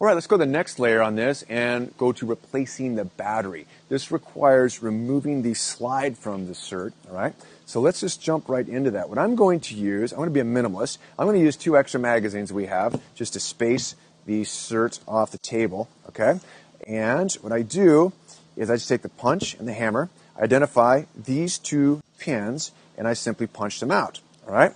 All right, let's go to the next layer on this and go to replacing the battery. This requires removing the slide from the Sirt, all right? So let's just jump right into that. What I'm going to use, I'm going to be a minimalist. I'm going to use 2 extra magazines we have just to space the Sirt off the table, okay? And what I do is I just take the punch and the hammer, identify these 2 pins, and I simply punch them out, all right?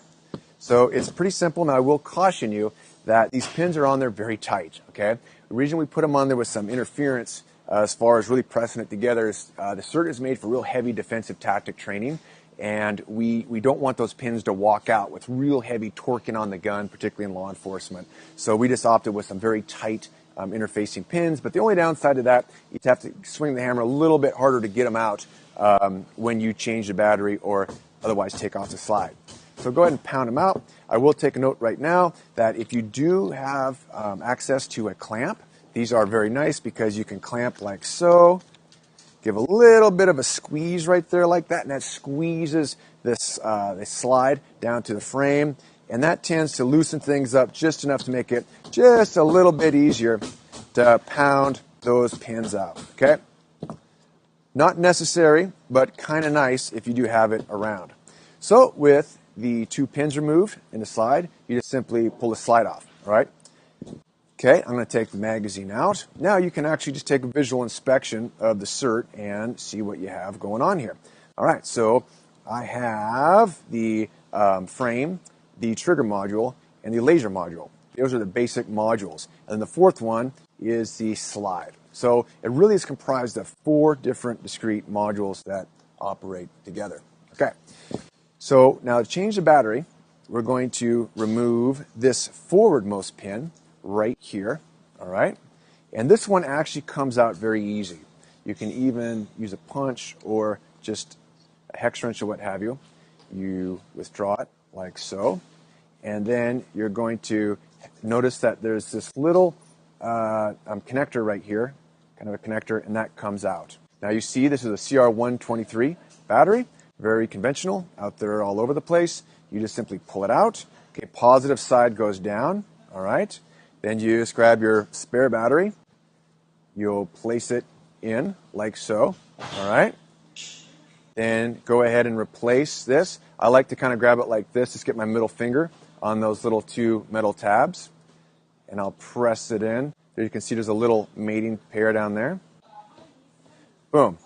So it's pretty simple. Now I will caution you that these pins are on there very tight, okay? The reason we put them on there with some interference as far as really pressing it together is the Sirt is made for real heavy defensive tactic training, and we don't want those pins to walk out with real heavy torquing on the gun, particularly in law enforcement. So we just opted with some very tight interfacing pins, but the only downside to that, you have to swing the hammer a little bit harder to get them out when you change the battery or otherwise take off the slide. So go ahead and pound them out. I will take a note right now that if you do have access to a clamp, these are very nice because you can clamp like so. Give a little bit of a squeeze right there like that, and that squeezes this slide down to the frame. And that tends to loosen things up just enough to make it just a little bit easier to pound those pins out, okay? Not necessary, but kind of nice if you do have it around. So with the 2 pins removed in the slide, you just simply pull the slide off, all right? Okay, I'm going to take the magazine out. Now you can actually just take a visual inspection of the Sirt and see what you have going on here. All right, so I have the frame, the trigger module, and the laser module. Those are the basic modules. And then the 4th one is the slide. So it really is comprised of 4 different discrete modules that operate together. Okay. So now to change the battery, we're going to remove this forwardmost pin right here, all right? And this one actually comes out very easy. You can even use a punch or just a hex wrench or what have you. You withdraw it like so, and then you're going to notice that there's this little connector right here, kind of a connector, and that comes out. Now you see this is a CR123 battery. Very conventional, out there all over the place. You just simply pull it out. Okay, positive side goes down, all right? Then you just grab your spare battery. You'll place it in like so, all right? Then go ahead and replace this. I like to kind of grab it like this, just get my middle finger on those little 2 metal tabs, and I'll press it in. There you can see there's a little mating pair down there. Boom.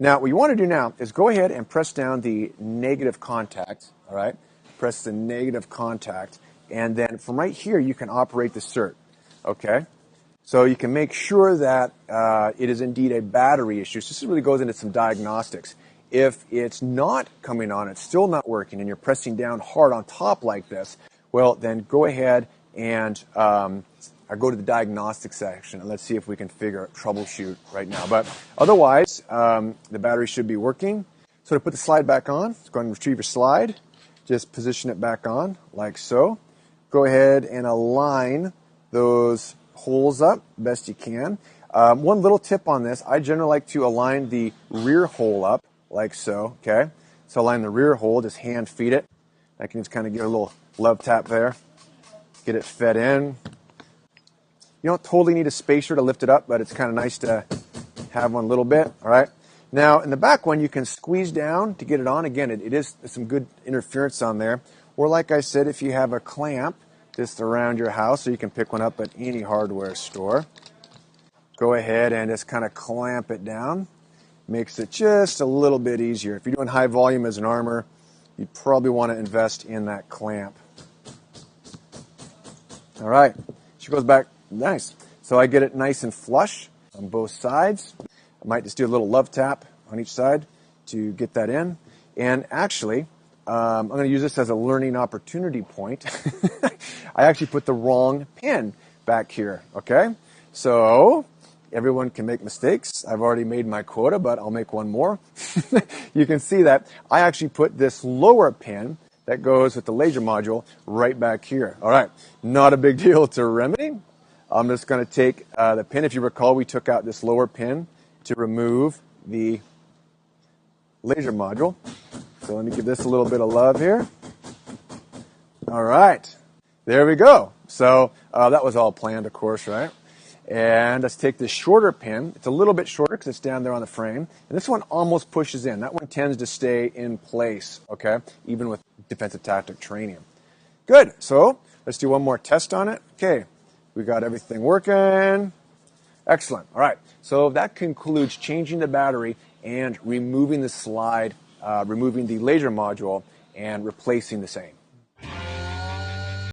Now, what you want to do now is go ahead and press down the negative contact, all right? Press the negative contact, and then from right here, you can operate the Sirt, okay? So you can make sure that it is indeed a battery issue. So this really goes into some diagnostics. If it's not coming on, it's still not working, and you're pressing down hard on top like this, well, then go ahead and I go to the diagnostic section and let's see if we can troubleshoot right now. But otherwise, the battery should be working. So to put the slide back on, go ahead and retrieve your slide. Just position it back on like so. Go ahead and align those holes up best you can. One little tip on this, I generally like to align the rear hole up like so, okay? So align the rear hole, just hand feed it. I can just kind of give a little love tap there. Get it fed in. You don't totally need a spacer to lift it up, but it's kind of nice to have one little bit, all right? Now, in the back one, you can squeeze down to get it on. Again, it is some good interference on there. Or like I said, if you have a clamp just around your house, or you can pick one up at any hardware store, go ahead and just kind of clamp it down. Makes it just a little bit easier. If you're doing high volume as an armor, you probably want to invest in that clamp. All right, she goes back. Nice. So I get it nice and flush on both sides. I might just do a little love tap on each side to get that in. And actually, I'm going to use this as a learning opportunity point. I actually put the wrong pin back here, okay? So everyone can make mistakes. I've already made my quota, but I'll make one more. You can see that I actually put this lower pin that goes with the laser module right back here. All right, not a big deal to remedy. I'm just going to take the pin. If you recall, we took out this lower pin to remove the laser module. So let me give this a little bit of love here. All right, there we go. So that was all planned, of course, right? And let's take this shorter pin. It's a little bit shorter because it's down there on the frame. And this one almost pushes in. That one tends to stay in place, okay, even with defensive tactic training. Good. So let's do one more test on it. Okay, we got everything working. Excellent. All right. So that concludes changing the battery and removing the slide, removing the laser module, and replacing the same.